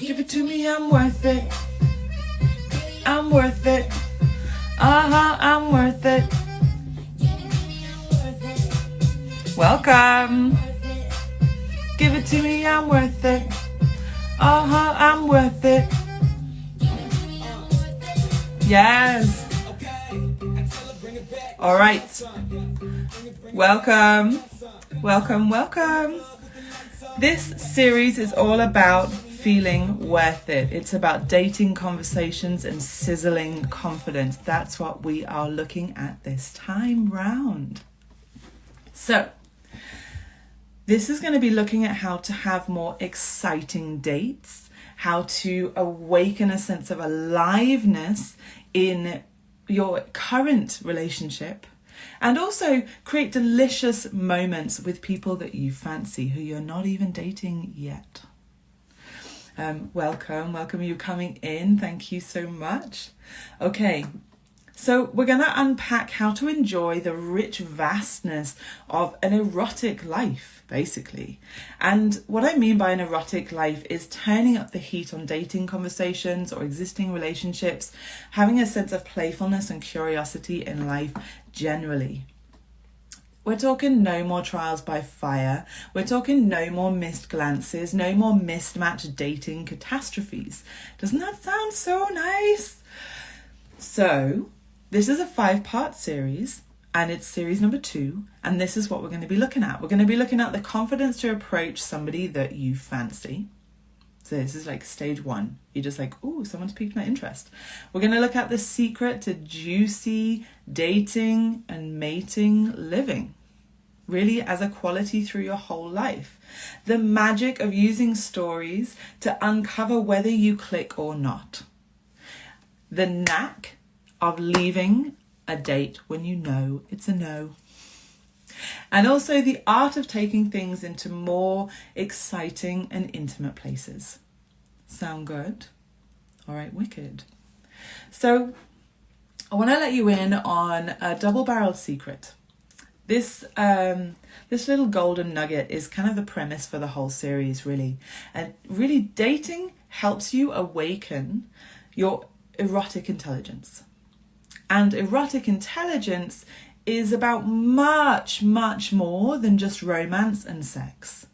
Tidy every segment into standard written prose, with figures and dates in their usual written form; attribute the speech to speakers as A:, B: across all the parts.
A: Give it to me, I'm worth it. I'm worth it. I'm worth it. Welcome. Give it to me, I'm worth it. I'm worth it. Yes. All right. Welcome. Welcome, welcome. This series is all about feeling worth it. It's about dating conversations and sizzling confidence. That's what we are looking at this time round. So, this is going to be looking at how to have more exciting dates, how to awaken a sense of aliveness in your current relationship, and also create delicious moments with people that you fancy who you're not even dating yet. Welcome you coming in. Thank you so much. Okay, so we're going to unpack how to enjoy the rich vastness of an erotic life, basically. And what I mean by an erotic life is turning up the heat on dating conversations or existing relationships, having a sense of playfulness and curiosity in life generally. We're talking no more trials by fire. We're talking no more missed glances, no more mismatched dating catastrophes. Doesn't that sound so nice? So, this is a 5-part series, and it's series number 2, and this is what we're going to be looking at. We're going to be looking at the confidence to approach somebody that you fancy. So this is like stage 1. You're just like, ooh, someone's piqued my interest. We're going to look at the secret to juicy dating and mating living, really as a quality through your whole life. The magic of using stories to uncover whether you click or not. The knack of leaving a date when you know it's a no. And also the art of taking things into more exciting and intimate places. Sound good? All right, wicked. So I want to let you in on a double-barreled secret. This little golden nugget is kind of the premise for the whole series, really. And really, dating helps you awaken your erotic intelligence. And erotic intelligence is about much, much more than just romance and sex.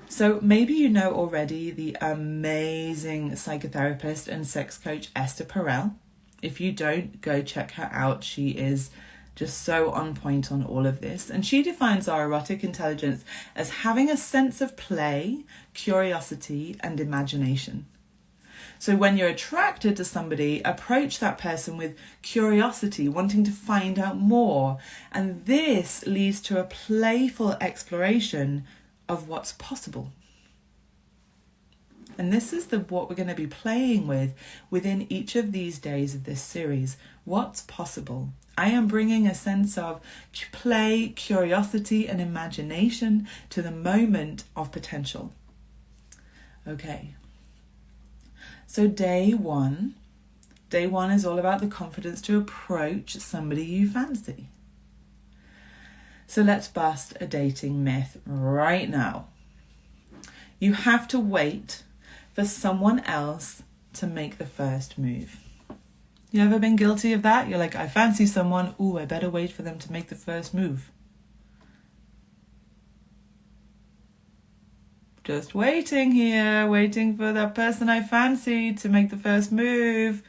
A: So maybe you know already the amazing psychotherapist and sex coach Esther Perel. If you don't, go check her out. She is just so on point on all of this. And she defines our erotic intelligence as having a sense of play, curiosity, and imagination. So when you're attracted to somebody, approach that person with curiosity, wanting to find out more. And this leads to a playful exploration of what's possible. And this is what we're going to be playing with within each of these days of this series. What's possible? I am bringing a sense of play, curiosity, and imagination to the moment of potential. Okay. So day one is all about the confidence to approach somebody you fancy. So let's bust a dating myth right now. You have to wait for someone else to make the first move. You ever been guilty of that? You're like, I fancy someone. Ooh, I better wait for them to make the first move. Just waiting here, waiting for that person I fancy to make the first move.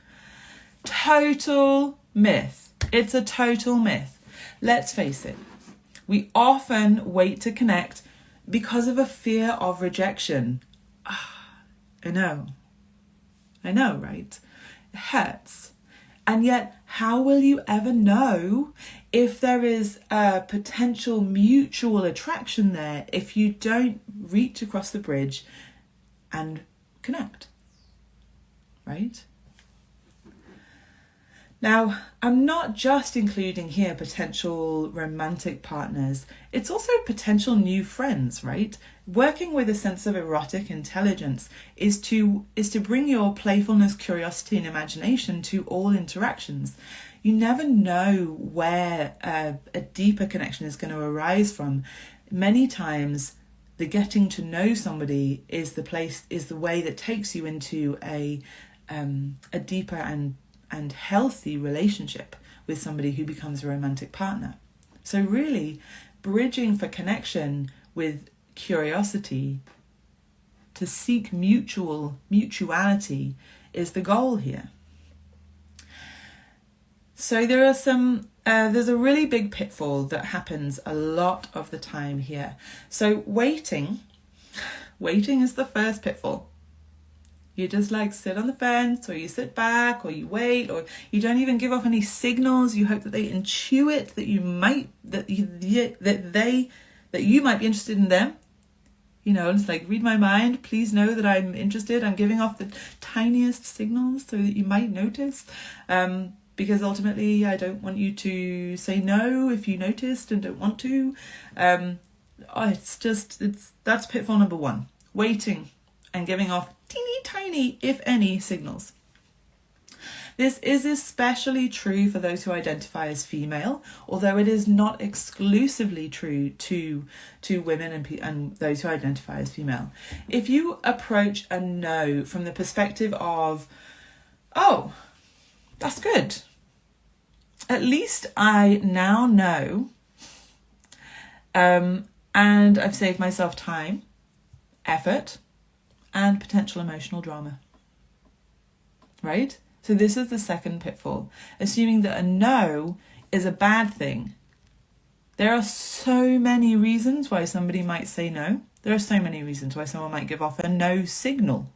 A: Total myth. It's a total myth. Let's face it. We often wait to connect because of a fear of rejection. I know, right? It hurts. And yet, how will you ever know if there is a potential mutual attraction there if you don't reach across the bridge and connect, right? Now, I'm not just including here potential romantic partners, it's also potential new friends, right? Working with a sense of erotic intelligence is to bring your playfulness, curiosity, and imagination to all interactions. You never know where a deeper connection is going to arise from. Many times the getting to know somebody is the way that takes you into a deeper and healthy relationship with somebody who becomes a romantic partner. So really, bridging for connection with curiosity to seek mutuality is the goal here. So there are there's a really big pitfall that happens a lot of the time here. So waiting is the first pitfall. You just like sit on the fence, or you sit back, or you wait, or you don't even give off any signals. You hope that they intuit that you might that you might be interested in them. You know, it's like, read my mind, please know that I'm interested. I'm giving off the tiniest signals so that you might notice. Because ultimately I don't want you to say no if you noticed and don't want to. That's pitfall number one. Waiting and giving off teeny tiny, if any, signals. This is especially true for those who identify as female, although it is not exclusively true to women and those who identify as female. If you approach a no from the perspective of, oh, that's good, at least I now know, and I've saved myself time, effort, and potential emotional drama. Right? So this is the second pitfall, assuming that a no is a bad thing. There are so many reasons why somebody might say no. There are so many reasons why someone might give off a no signal.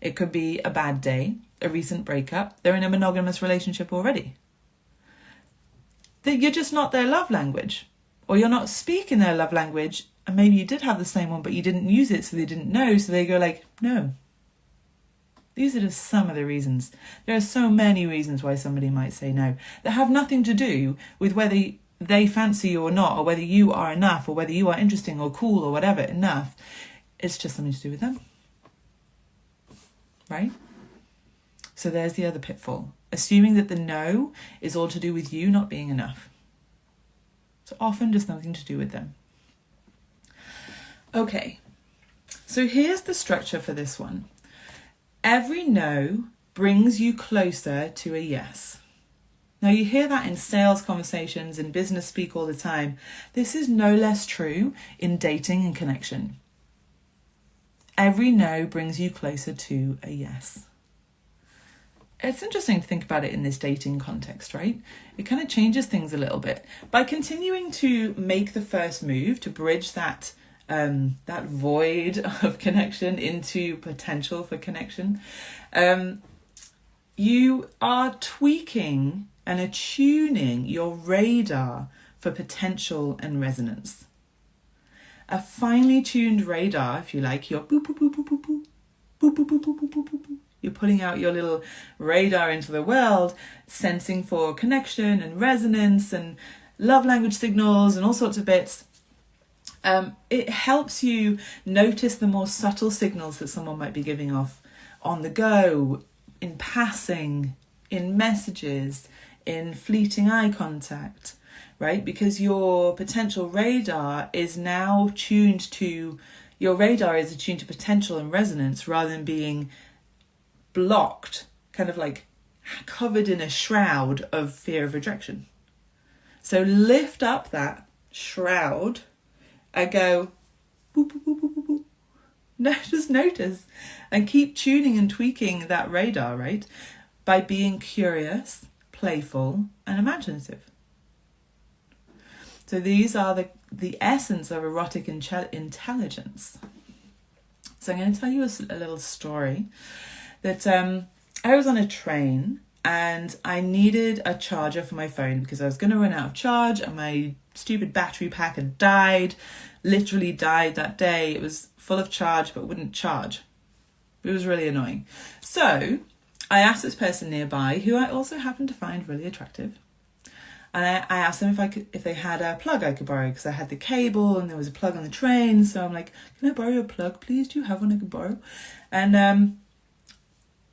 A: It could be a bad day, a recent breakup, they're in a monogamous relationship already. That you're just not their love language, or you're not speaking their love language, and maybe you did have the same one but you didn't use it, so they didn't know, so they go like, no. These are just some of the reasons. There are so many reasons why somebody might say no that have nothing to do with whether they fancy you or not, or whether you are enough, or whether you are interesting or cool or whatever enough. It's just something to do with them. Right? So there's the other pitfall. Assuming that the no is all to do with you not being enough. It's often just nothing to do with them. Okay, so here's the structure for this one. Every no brings you closer to a yes. Now you hear that in sales conversations and business speak all the time. This is no less true in dating and connection. Every no brings you closer to a yes. It's interesting to think about it in this dating context, right? It kind of changes things a little bit. By continuing to make the first move to bridge that void of connection into potential for connection, you are tweaking and attuning your radar for potential and resonance. A finely tuned radar, if you like, your boop, boop, boop, boop, boop, boop, boop, boop, boop, boop, boop, boop, boop. You're putting out your little radar into the world, sensing for connection and resonance and love language signals and all sorts of bits. It helps you notice the more subtle signals that someone might be giving off on the go, in passing, in messages, in fleeting eye contact, right? Because your potential radar is now attuned to potential and resonance rather than being blocked, kind of like covered in a shroud of fear of rejection. So lift up that shroud and go, boop, boop, boop, boop, boop, boop. No, just notice and keep tuning and tweaking that radar, right? By being curious, playful, and imaginative. So these are the essence of erotic intelligence. So I'm going to tell you a little story that I was on a train and I needed a charger for my phone because I was going to run out of charge and my stupid battery pack had died, literally died that day. It was full of charge but wouldn't charge. It was really annoying. So I asked this person nearby, who I also happened to find really attractive, and I asked them if they had a plug I could borrow, because I had the cable and there was a plug on the train. So I'm like, can I borrow a plug, please? Do you have one I could borrow? And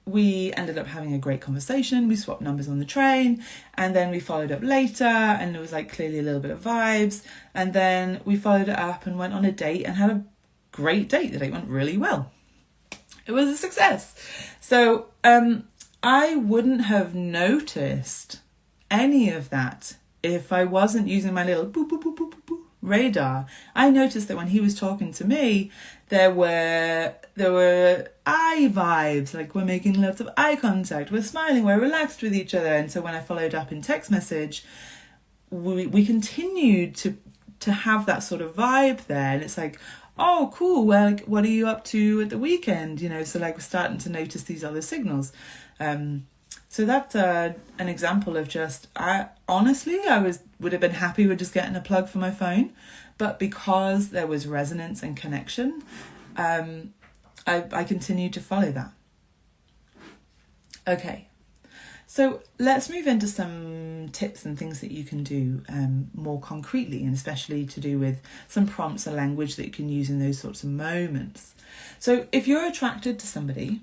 A: we ended up having a great conversation. We swapped numbers on the train, and then we followed up later, and there was like clearly a little bit of vibes. And then we followed it up and went on a date and had a great date. The date went really well. It was a success. So I wouldn't have noticed any of that if I wasn't using my little boop, boop, boop, boop, boop, boop radar. I noticed that when he was talking to me, there were eye vibes, like we're making lots of eye contact, we're smiling, we're relaxed with each other. And so when I followed up in text message, we continued to have that sort of vibe there. And it's like, oh, cool, well, like, what are you up to at the weekend? You know, so like we're starting to notice these other signals. So that's an example of just, I would have been happy with just getting a plug for my phone, but because there was resonance and connection, I continued to follow that. Okay, so let's move into some tips and things that you can do more concretely, and especially to do with some prompts or language that you can use in those sorts of moments. So if you're attracted to somebody,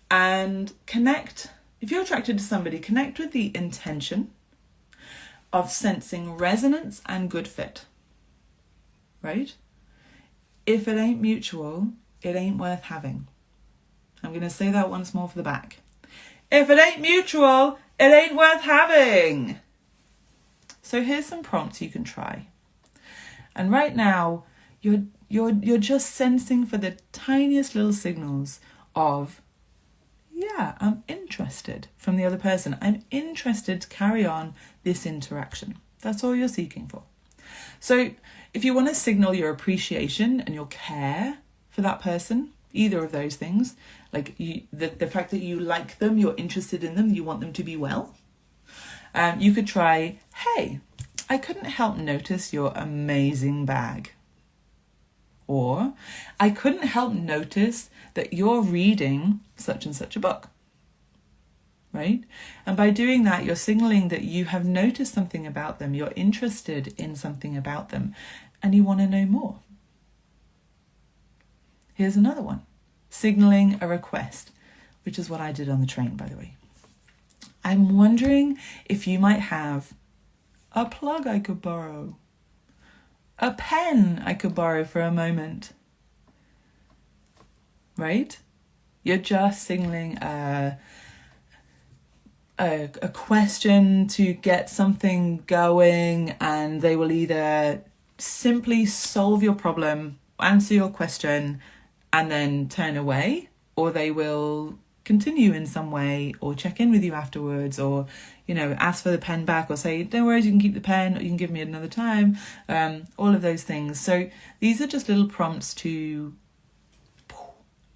A: connect with the intention of sensing resonance and good fit, right? If it ain't mutual, it ain't worth having. I'm going to say that once more for the back. If it ain't mutual, it ain't worth having. So here's some prompts you can try. And right now, you're just sensing for the tiniest little signals of, yeah, I'm interested from the other person. I'm interested to carry on this interaction. That's all you're seeking for. So if you want to signal your appreciation and your care for that person, either of those things, like the fact that you like them, you're interested in them, you want them to be well, you could try, hey, I couldn't help notice your amazing bag. Or, I couldn't help notice that you're reading such and such a book, right? And by doing that, you're signaling that you have noticed something about them, you're interested in something about them, and you want to know more. Here's another one, signaling a request, which is what I did on the train, by the way. I'm wondering if you might have a plug I could borrow. A pen I could borrow for a moment, right? You're just signaling a question to get something going, and they will either simply solve your problem, answer your question, and then turn away, or they will continue in some way, or check in with you afterwards, or, you know, ask for the pen back, or say, don't worry, you can keep the pen, or you can give me another time, all of those things. So these are just little prompts to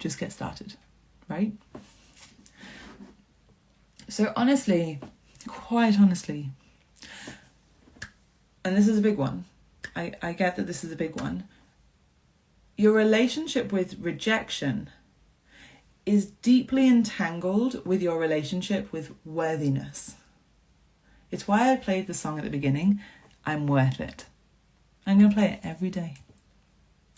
A: just get started, right? So honestly, quite honestly, and this is a big one, I get that this is a big one, your relationship with rejection is deeply entangled with your relationship with worthiness. It's why I played the song at the beginning, I'm worth it. I'm going to play it every day.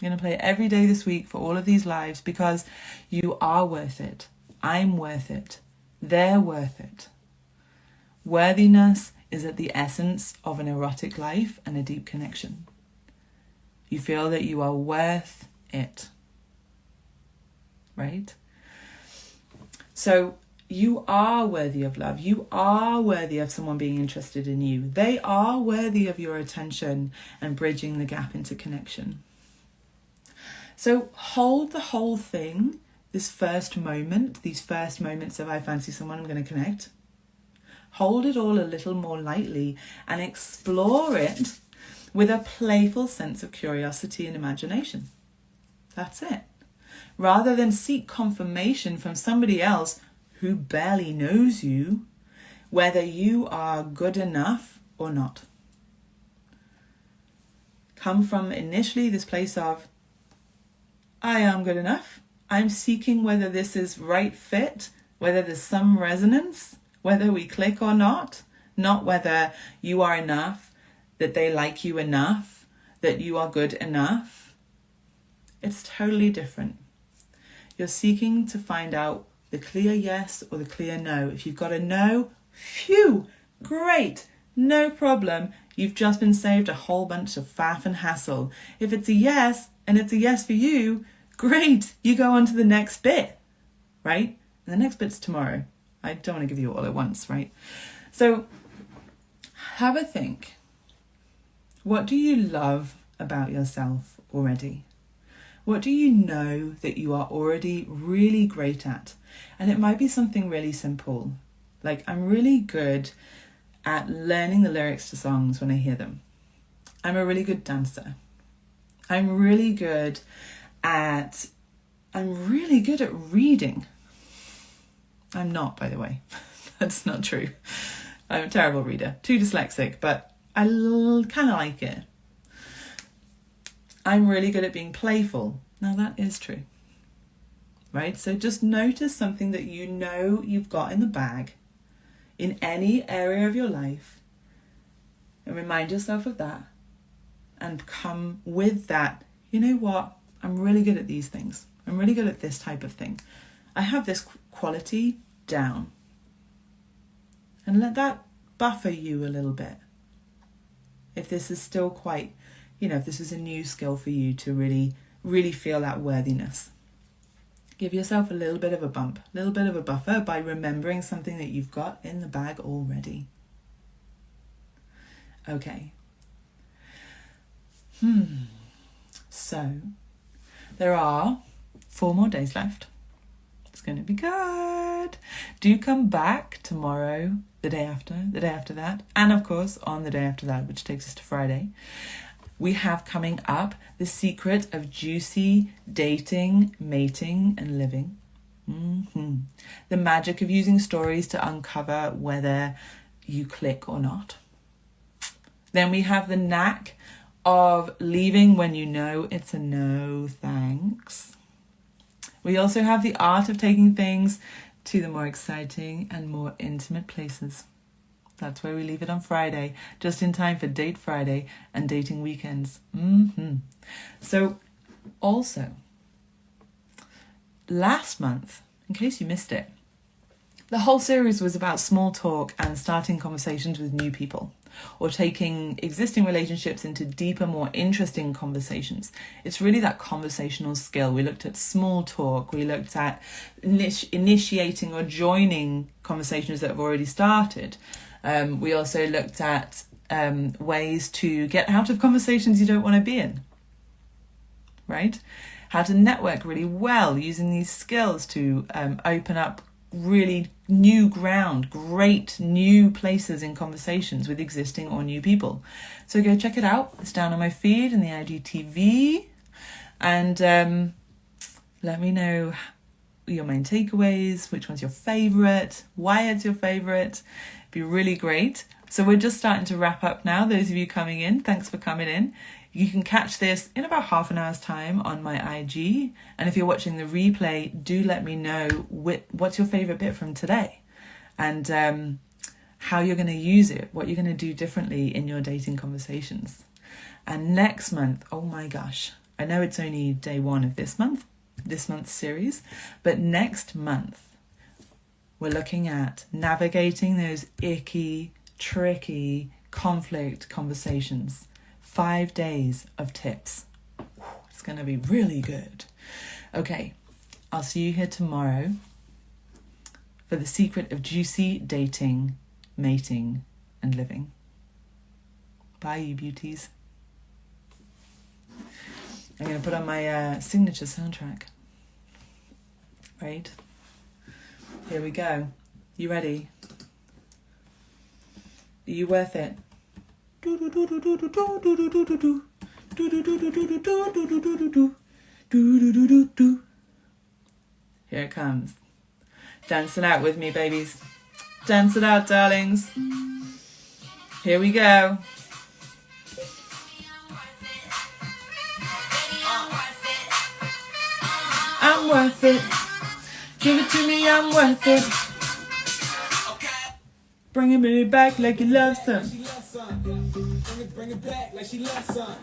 A: I'm going to play it every day this week for all of these lives, because you are worth it. I'm worth it. They're worth it. Worthiness is at the essence of an erotic life and a deep connection. You feel that you are worth it, right? So you are worthy of love. You are worthy of someone being interested in you. They are worthy of your attention and bridging the gap into connection. So hold the whole thing, this first moment, these first moments of I fancy someone, I'm going to connect. Hold it all a little more lightly and explore it with a playful sense of curiosity and imagination. That's it. Rather than seek confirmation from somebody else who barely knows you, whether you are good enough or not. Come from initially this place of, I am good enough. I'm seeking whether this is right fit, whether there's some resonance, whether we click or not whether you are enough, that they like you enough, that you are good enough. It's totally different. You're seeking to find out the clear yes or the clear no. If you've got a no, phew, great, no problem. You've just been saved a whole bunch of faff and hassle. If it's a yes, and it's a yes for you, great, you go on to the next bit, right? And the next bit's tomorrow. I don't want to give you all at once, right? So have a think. What do you love about yourself already? What do you know that you are already really great at? And it might be something really simple. Like, I'm really good at learning the lyrics to songs when I hear them. I'm a really good dancer. I'm really good at reading. I'm not, by the way. That's not true. I'm a terrible reader. Too dyslexic, but I kind of like it. I'm really good at being playful. Now that is true. Right? So just notice something that you know you've got in the bag in any area of your life and remind yourself of that and come with that. You know what? I'm really good at these things. I'm really good at this type of thing. I have this quality down. And let that buffer you a little bit. If this is still quite, if this is a new skill for you to really, really feel that worthiness. Give yourself a little bit of a bump, a little bit of a buffer by remembering something that you've got in the bag already. Okay. So, there are 4 more days left. It's going to be good. Do come back tomorrow, the day after that, and of course on the day after that, which takes us to Friday. We have coming up The Secret of Juicy Dating, Mating and Living. The magic of using stories to uncover whether you click or not. Then we have the knack of leaving when you know it's a no thanks. We also have the art of taking things to the more exciting and more intimate places. That's where we leave it on Friday, just in time for Date Friday and dating weekends. So also, last month, in case you missed it, the whole series was about small talk and starting conversations with new people, or taking existing relationships into deeper, more interesting conversations. It's really that conversational skill. We looked at small talk. We looked at initiating or joining conversations that have already started. We also looked at ways to get out of conversations you don't want to be in, right? How to network really well using these skills to open up really new ground, great new places in conversations with existing or new people. So go check it out. It's down on my feed in the IGTV. And let me know your main takeaways, which one's your favourite, why it's your favourite. It'd be really great. So we're just starting to wrap up now. Those of you coming in, thanks for coming in. You can catch this in about half an hour's time on my IG. And if you're watching the replay, do let me know what's your favourite bit from today and how you're going to use it, what you're going to do differently in your dating conversations. And next month, oh my gosh, I know it's only day 1 of this month's series, but next month, we're looking at navigating those icky, tricky conflict conversations. 5 days of tips. It's going to be really good. Okay, I'll see you here tomorrow for The Secret of Juicy Dating, Mating and Living. Bye, you beauties. I'm going to put on my signature soundtrack. Right? Here we go. You ready? Are you worth it? Here it comes. Dance it out with me, babies. Dance it out, darlings. Here we go. I'm worth it. Give it to me, I'm worth it. Bringing me back like you love some. Bring it back like she loves some.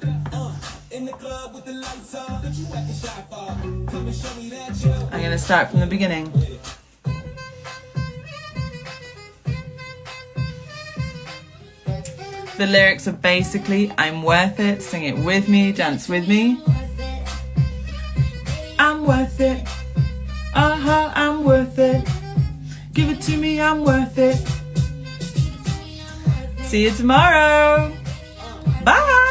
A: In the club with the lights on. Don't you act shy for? Come and show me that you. I'm gonna start from the beginning. The lyrics are basically, I'm worth it, sing it with me, dance with me. I'm worth it, I'm worth it. Give it to me, I'm worth it. See you tomorrow. Bye.